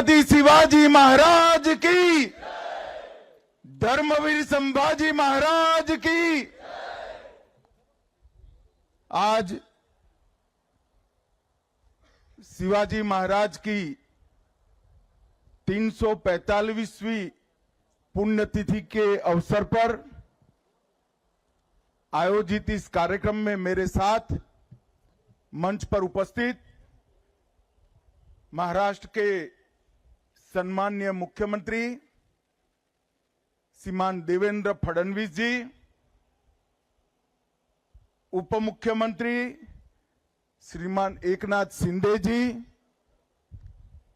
छत्रपति शिवाजी महाराज की, धर्मवीर संभाजी महाराज की। आज शिवाजी महाराज की 345वीं पुण्यतिथि के अवसर पर आयोजित इस कार्यक्रम में मेरे साथ मंच पर उपस्थित महाराष्ट्र के सम्माननीय मुख्यमंत्री श्रीमान देवेंद्र फडणवीस जी, उप मुख्यमंत्री श्रीमान एकनाथ शिंदे जी,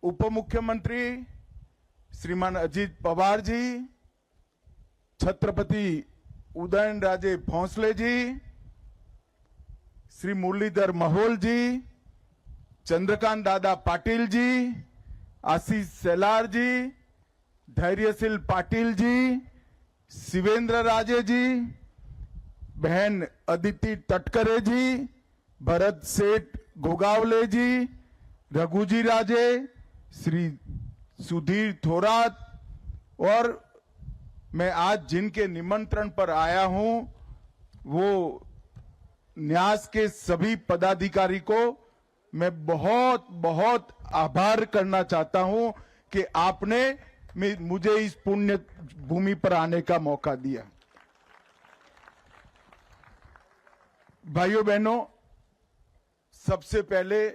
उप मुख्यमंत्री श्रीमान अजित पवार जी, छत्रपति उदयनराजे भोंसले जी, श्री मुरलीधर महोल जी, चंद्रकांत दादा पाटिल जी, आशीष सेलार जी, धैर्यशील पाटिल जी, शिवेंद्र राजे जी, बहन अदिति तटकरे जी, भरत सेठ गोगावले जी, रघुजी राजे, श्री सुधीर थोरात और मैं आज जिनके निमंत्रण पर आया हूं वो न्यास के सभी पदाधिकारी को मैं बहुत बहुत आभार करना चाहता हूं कि आपने मुझे इस पुण्य भूमि पर आने का मौका दिया। भाइयों बहनों, सबसे पहले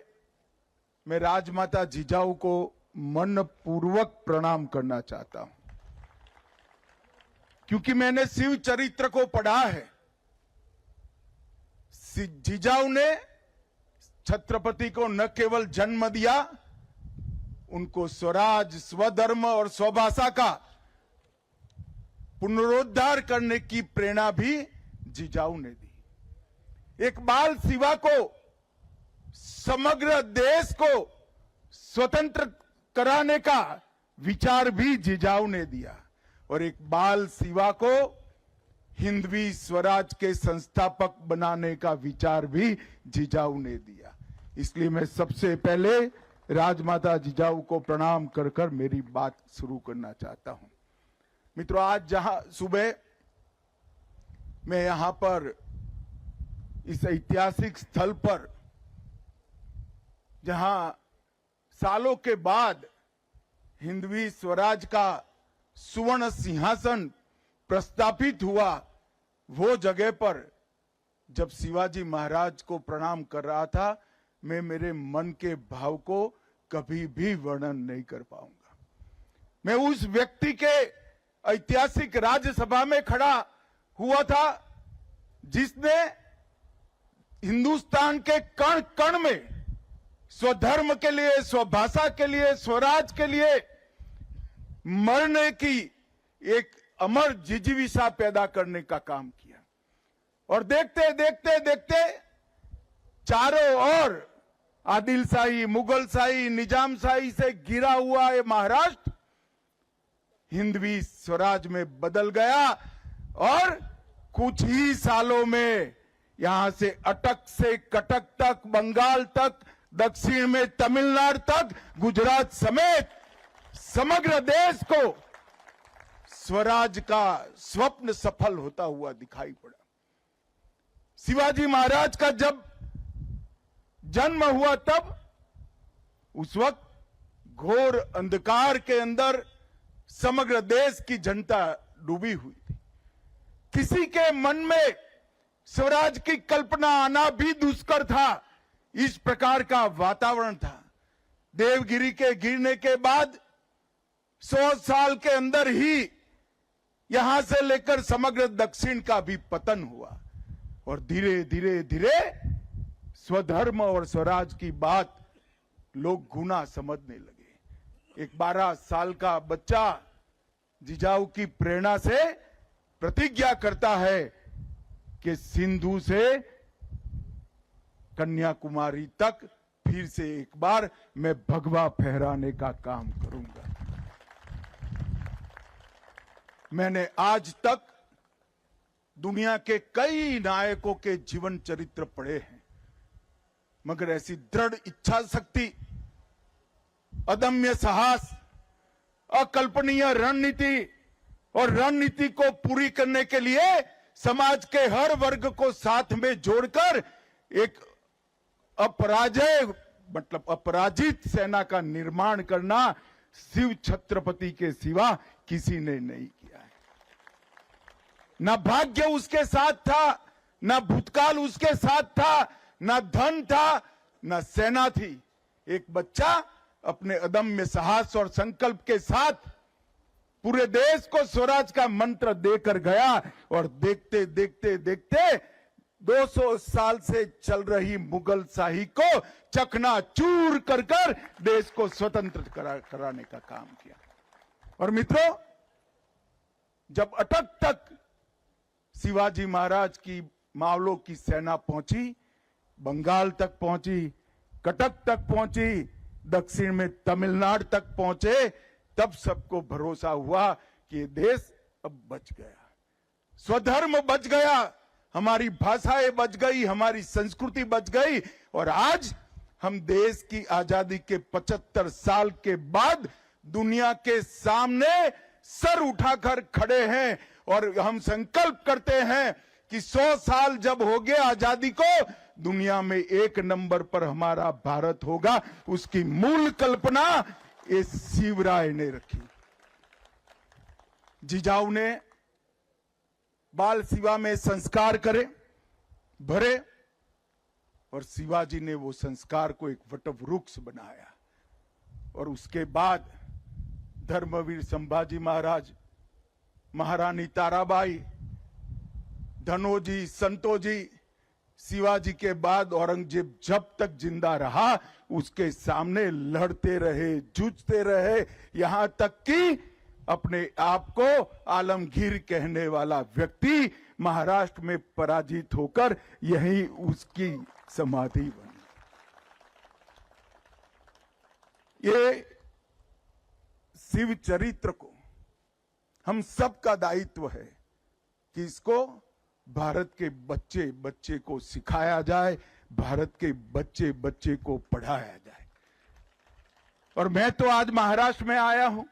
मैं राजमाता जिजाऊ को मनपूर्वक प्रणाम करना चाहता हूं, क्योंकि मैंने शिव चरित्र को पढ़ा है। जिजाऊ ने छत्रपति को न केवल जन्म दिया, उनको स्वराज, स्वधर्म और स्वभाषा का पुनरुद्धार करने की प्रेरणा भी जिजाऊ ने दी। एक बाल शिवा को, समग्र देश को स्वतंत्र कराने का विचार भी जिजाऊ ने दिया और एक बाल शिवा को हिंदवी स्वराज के संस्थापक बनाने का विचार भी जिजाऊ ने दिया। इसलिए मैं सबसे पहले राजमाता जिजाऊ को प्रणाम कर कर मेरी बात शुरू करना चाहता हूं। मित्रों, आज जहां सुबह मैं यहां पर इस ऐतिहासिक स्थल पर, जहां सालों के बाद हिंदवी स्वराज का सुवर्ण सिंहासन प्रस्थापित हुआ, वो जगह पर जब शिवाजी महाराज को प्रणाम कर रहा था, मैं मेरे मन के भाव को कभी भी वर्णन नहीं कर पाऊंगा। मैं उस व्यक्ति के ऐतिहासिक राज्यसभा में खड़ा हुआ था जिसने हिंदुस्तान के कण कण में स्वधर्म के लिए, स्वभाषा के लिए, स्वराज के लिए मरने की एक अमर जिजीविषा पैदा करने का काम किया। और देखते देखते देखते चारों ओर आदिलशाही, मुगलशाही, निजामशाही से घिरा हुआ ये महाराष्ट्र हिंदवी स्वराज में बदल गया और कुछ ही सालों में यहां से अटक से कटक तक, बंगाल तक, दक्षिण में तमिलनाडु तक, गुजरात समेत समग्र देश को स्वराज का स्वप्न सफल होता हुआ दिखाई पड़ा। शिवाजी महाराज का जब जन्म हुआ तब उस वक्त घोर अंधकार के अंदर समग्र देश की जनता डूबी हुई थी। किसी के मन में स्वराज की कल्पना आना भी दुष्कर था। इस प्रकार का वातावरण था। देवगिरी के गिरने के बाद 100 साल के अंदर ही यहां से लेकर समग्र दक्षिण का भी पतन हुआ और धीरे धीरे धीरे स्वधर्म और स्वराज की बात लोग गुना समझने लगे। एक 12 साल का बच्चा जिजाऊ की प्रेरणा से प्रतिज्ञा करता है कि सिंधु से कन्याकुमारी तक फिर से एक बार मैं भगवा फहराने का काम करूंगा। मैंने आज तक दुनिया के कई नायकों के जीवन चरित्र पढ़े हैं, मगर ऐसी दृढ़ इच्छा शक्ति, अदम्य साहस अकल्पनीय रणनीति और रणनीति को पूरी करने के लिए समाज के हर वर्ग को साथ में जोड़कर एक अपराजय मतलब अपराजित सेना का निर्माण करना शिव छत्रपति के सिवा किसी ने नहीं किया है। न भाग्य उसके साथ था, न भूतकाल उसके साथ था, न धन था, न सेना थी। एक बच्चा अपने अदम्य साहस और संकल्प के साथ पूरे देश को स्वराज का मंत्र देकर गया और देखते देखते देखते 200 साल से चल रही मुगल शाही को चकनाचूर कर कर देश को स्वतंत्र कराने का काम किया। और मित्रों, जब अटक तक शिवाजी महाराज की मावलों की सेना पहुंची, बंगाल तक पहुंची, कटक तक पहुंची, दक्षिण में तमिलनाडु तक पहुंचे, तब सबको भरोसा हुआ कि ये देश अब बच गया, स्वधर्म बच गया, हमारी भाषाएं बच गई, हमारी संस्कृति बच गई। और आज हम देश की आजादी के 75 साल के बाद दुनिया के सामने सर उठाकर खड़े हैं और हम संकल्प करते हैं कि 100 साल जब हो गए आजादी को, दुनिया में 1 नंबर पर हमारा भारत होगा। उसकी मूल कल्पना इस शिवराय ने रखी। जिजाऊ ने बाल शिवा में संस्कार भरे और शिवाजी ने वो संस्कार को एक वटवृक्ष बनाया। और उसके बाद धर्मवीर संभाजी महाराज, महारानी ताराबाई, धनोजी, संतोजी, शिवाजी के बाद औरंगजेब जब तक जिंदा रहा उसके सामने लड़ते रहे, जूझते रहे, यहां तक कि अपने आप को आलमगीर कहने वाला व्यक्ति महाराष्ट्र में पराजित होकर यही उसकी समाधि बनी। ये शिव चरित्र को हम सबका दायित्व है कि इसको भारत के बच्चे बच्चे को सिखाया जाए, भारत के बच्चे बच्चे को पढ़ाया जाए। और मैं तो आज महाराष्ट्र में आया हूं,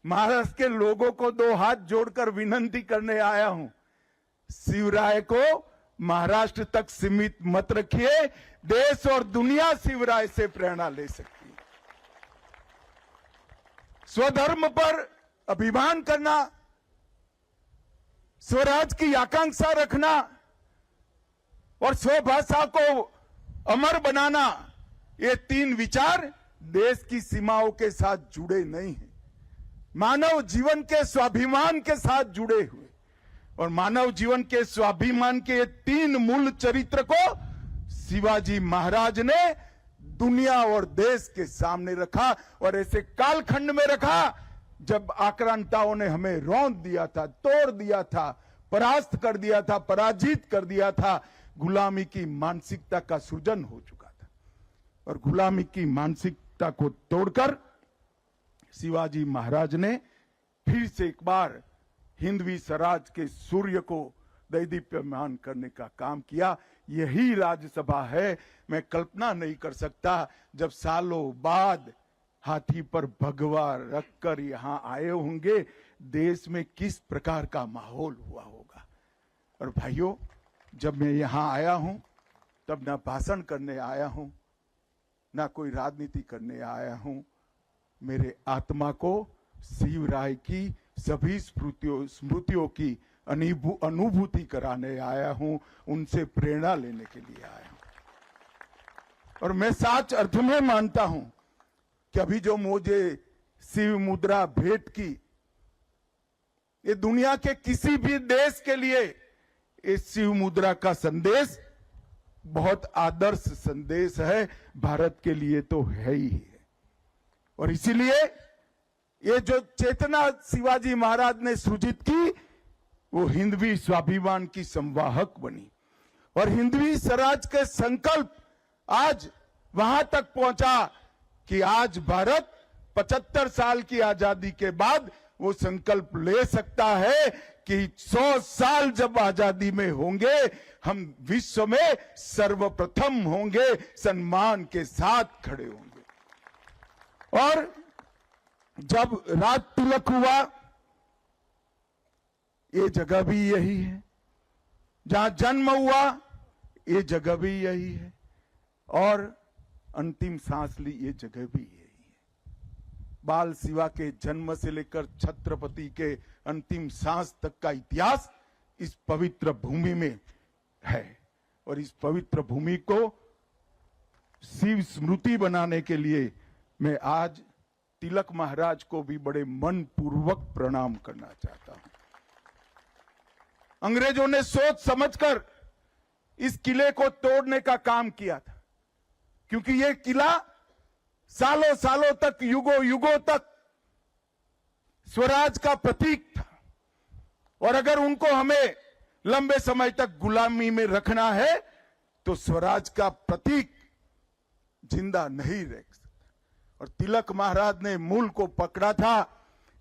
महाराष्ट्र के लोगों को 2 हाथ जोड़कर विनती करने आया हूं, शिवराय को महाराष्ट्र तक सीमित मत रखिए, देश और दुनिया शिवराय से प्रेरणा ले सकती है। स्वधर्म पर अभिमान करना, स्वराज की आकांक्षा रखना और स्वभाषा को अमर बनाना, ये 3 विचार देश की सीमाओं के साथ जुड़े नहीं हैं, मानव जीवन के स्वाभिमान के साथ जुड़े हुए। और मानव जीवन के स्वाभिमान के ये 3 मूल चरित्र को शिवाजी महाराज ने दुनिया और देश के सामने रखा और ऐसे कालखंड में रखा जब आक्रांताओं ने हमें रौंद दिया था, तोड़ दिया था, परास्त कर दिया था, पराजित कर दिया था। गुलामी की मानसिकता का सृजन हो चुका था और गुलामी की मानसिकता को तोड़कर शिवाजी महाराज ने फिर से एक बार हिंदवी स्वराज के सूर्य को दैदीप्यमान करने का काम किया। यही राज्यसभा है। मैं कल्पना नहीं कर सकता जब सालों बाद हाथी पर भगवा रखकर यहां आए होंगे, देश में किस प्रकार का माहौल हुआ होगा। और भाइयों, जब मैं यहां आया हूं तब ना भाषण करने आया हूं, ना कोई राजनीति करने आया हूं, मेरे आत्मा को शिवराय की सभी स्मृतियों की अनुभूति कराने आया हूं, उनसे प्रेरणा लेने के लिए आया हूं। और मैं सच अर्थ में मानता हूं कि अभी जो मुझे शिव मुद्रा भेंट की, ये दुनिया के किसी भी देश के लिए इस शिव मुद्रा का संदेश बहुत आदर्श संदेश है, भारत के लिए तो है ही है। और इसीलिए ये जो चेतना शिवाजी महाराज ने सृजित की, वो हिंदवी स्वाभिमान की संवाहक बनी और हिंदवी स्वराज के संकल्प आज वहां तक पहुंचा कि आज भारत 75 साल की आजादी के बाद वो संकल्प ले सकता है कि 100 साल जब आजादी में होंगे, हम विश्व में सर्वप्रथम होंगे, सम्मान के साथ खड़े होंगे। और जब राज तिलक हुआ, ये जगह भी यही है। जहां जन्म हुआ, ये जगह भी यही है। और अंतिम सांस ली, ये जगह भी यही है। बाल शिवा के जन्म से लेकर छत्रपति के अंतिम सांस तक का इतिहास इस पवित्र भूमि में है। और इस पवित्र भूमि को शिव स्मृति बनाने के लिए मैं आज तिलक महाराज को भी बड़े मन पूर्वक प्रणाम करना चाहता हूं। अंग्रेजों ने सोच समझकर इस किले को तोड़ने का काम किया था, क्योंकि यह किला सालों सालों तक, युगों युगों तक स्वराज का प्रतीक था। और अगर उनको हमें लंबे समय तक गुलामी में रखना है तो स्वराज का प्रतीक जिंदा नहीं रह सकता। और तिलक महाराज ने मूल को पकड़ा था।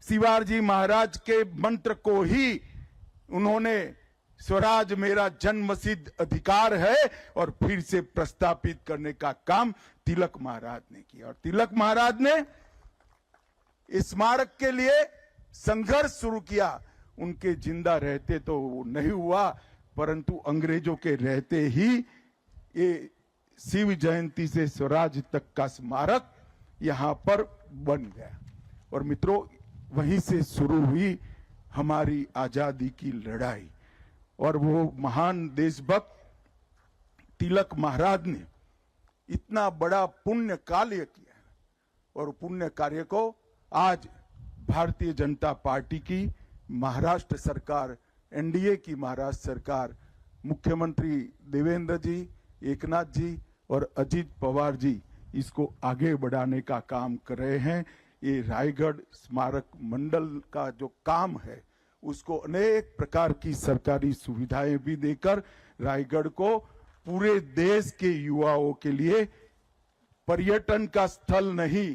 शिवाजी महाराज के मंत्र को ही उन्होंने स्वराज मेरा जन्मसिद्ध अधिकार है और फिर से प्रस्तापित करने का काम तिलक महाराज ने किया। और तिलक महाराज ने इस स्मारक के लिए संघर्ष शुरू किया। उनके जिंदा रहते तो वो नहीं हुआ, परंतु अंग्रेजों के रहते ही ये शिव जयंती से स्वराज तक का स्मारक यहां पर बन गया। और मित्रों, वहीं से शुरू हुई हमारी आजादी की लड़ाई। और वो महान देशभक्त तिलक महाराज ने इतना बड़ा पुण्य कार्य किया, और पुण्य कार्य को आज भारतीय जनता पार्टी की महाराष्ट्र सरकार, एनडीए की महाराष्ट्र सरकार, मुख्यमंत्री देवेंद्र जी, एकनाथ जी और अजित पवार जी इसको आगे बढ़ाने का काम कर रहे हैं। ये रायगढ़ स्मारक मंडल का जो काम है, उसको अनेक प्रकार की सरकारी सुविधाएं भी देकर रायगढ़ को पूरे देश के युवाओं के लिए पर्यटन का स्थल नहीं,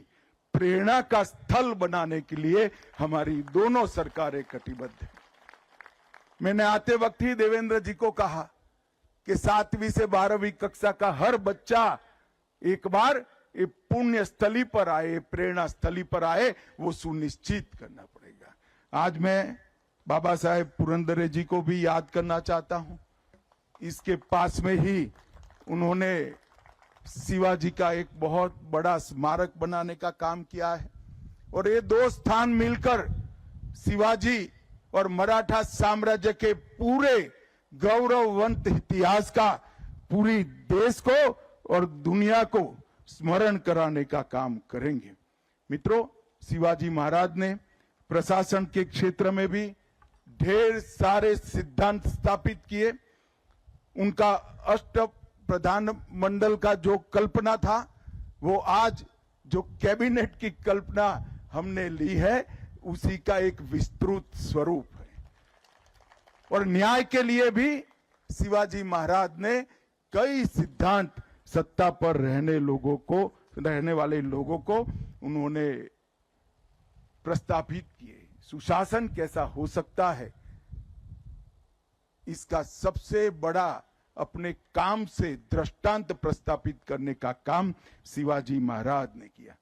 प्रेरणा का स्थल बनाने के लिए हमारी दोनों सरकारें कटिबद्ध हैं। मैंने आते वक्त ही देवेंद्र जी को कहा कि 7वीं से 12वीं कक्षा का हर बच्चा एक बार ये पुण्य स्थली पर आए, प्रेरणा स्थली पर आए, वो सुनिश्चित करना पड़ेगा। आज मैं बाबा साहेब पुरंदरे जी को भी याद करना चाहता हूं। इसके पास में ही उन्होंने शिवाजी का एक बहुत बड़ा स्मारक बनाने का काम किया है। और ये दो स्थान मिलकर शिवाजी और मराठा साम्राज्य के पूरे गौरववंत इतिहास का पूरी देश को और दुनिया को स्मरण कराने का काम करेंगे। मित्रों, शिवाजी महाराज ने प्रशासन के क्षेत्र में भी ढेर सारे सिद्धांत स्थापित किए। उनका अष्ट प्रधान मंडल का जो कल्पना था, वो आज जो कैबिनेट की कल्पना हमने ली है, उसी का एक विस्तृत स्वरूप है। और न्याय के लिए भी शिवाजी महाराज ने कई सिद्धांत सत्ता पर रहने वाले लोगों को उन्होंने प्रस्तापित किए। सुशासन कैसा हो सकता है, इसका सबसे बड़ा अपने काम से दृष्टांत प्रस्तापित करने का काम शिवाजी महाराज ने किया।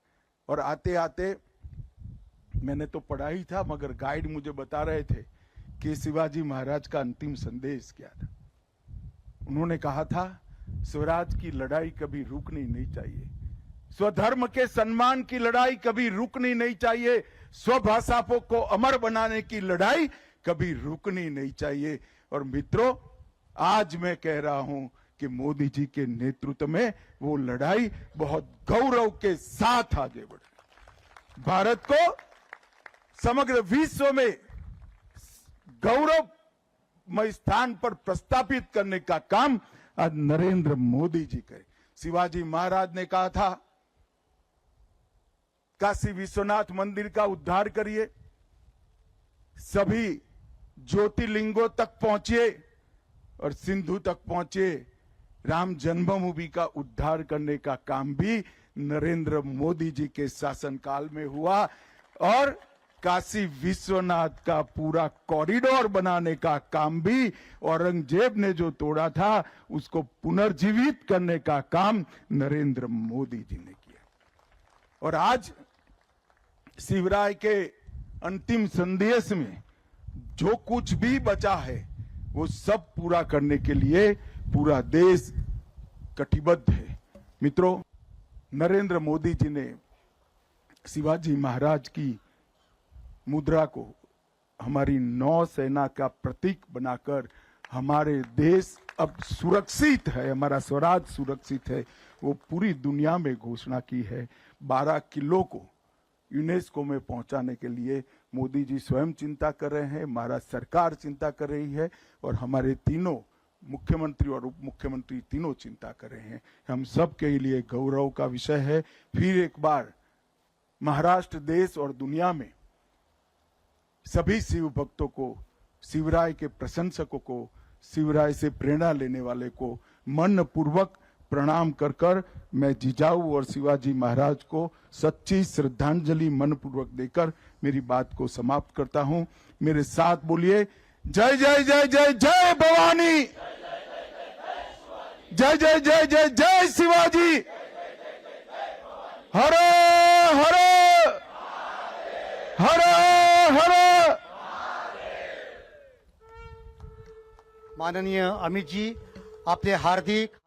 और आते आते मैंने तो पढ़ा ही था, मगर गाइड मुझे बता रहे थे कि शिवाजी महाराज का अंतिम संदेश क्या था। उन्होंने कहा था, स्वराज की लड़ाई कभी रुकनी नहीं चाहिए, स्वधर्म के सम्मान की लड़ाई कभी रुकनी नहीं चाहिए, स्वभाषा को अमर बनाने की लड़ाई कभी रुकनी नहीं चाहिए। और मित्रों, आज मैं कह रहा हूं कि मोदी जी के नेतृत्व में वो लड़ाई बहुत गौरव के साथ आगे बढ़े। भारत को समग्र विश्व में गौरवमय स्थान पर प्रस्तापित करने का काम आज नरेंद्र मोदी जी करे। शिवाजी महाराज ने कहा था, काशी विश्वनाथ मंदिर का उद्धार करिए, सभी ज्योतिर्लिंगों तक पहुंचे और सिंधु तक पहुंचे। राम जन्मभूमि का उद्धार करने का काम भी नरेंद्र मोदी जी के शासनकाल में हुआ। और काशी विश्वनाथ का पूरा कॉरिडोर बनाने का काम भी औरंगजेब ने जो तोड़ा था, उसको पुनर्जीवित करने का काम नरेंद्र मोदी जी ने किया। और आज शिवराय के अंतिम संदेश में जो कुछ भी बचा है वो सब पूरा करने के लिए पूरा देश कटिबद्ध है। मित्रों, नरेंद्र मोदी जी ने शिवाजी महाराज की मुद्रा को हमारी नौसेना का प्रतीक बनाकर हमारे देश अब सुरक्षित है, हमारा स्वराज सुरक्षित है, वो पूरी दुनिया में घोषणा की है। 12 किलो को यूनेस्को में पहुंचाने के लिए मोदी जी स्वयं चिंता कर रहे हैं, महाराज सरकार चिंता कर रही है और हमारे तीनों मुख्यमंत्री और उप मुख्यमंत्री तीनों चिंता कर रहे हैं। हम सब के लिए गौरव का विषय है। फिर एक बार महाराष्ट्र देश और दुनिया में सभी शिव भक्तों को, शिवराय के प्रशंसकों को, शिवराय से प्रेरणा लेने वाले को मन पूर्वक प्रणाम कर कर मैं जिजाऊ और शिवाजी महाराज को सच्ची श्रद्धांजलि मन पूर्वक देकर मेरी बात को समाप्त करता हूं। मेरे साथ बोलिए, जय जय जय जय जय भवानी, जय जय जय जय जय शिवाजी, हर हर हर हर। माननीय अमित जी, आपले हार्दिक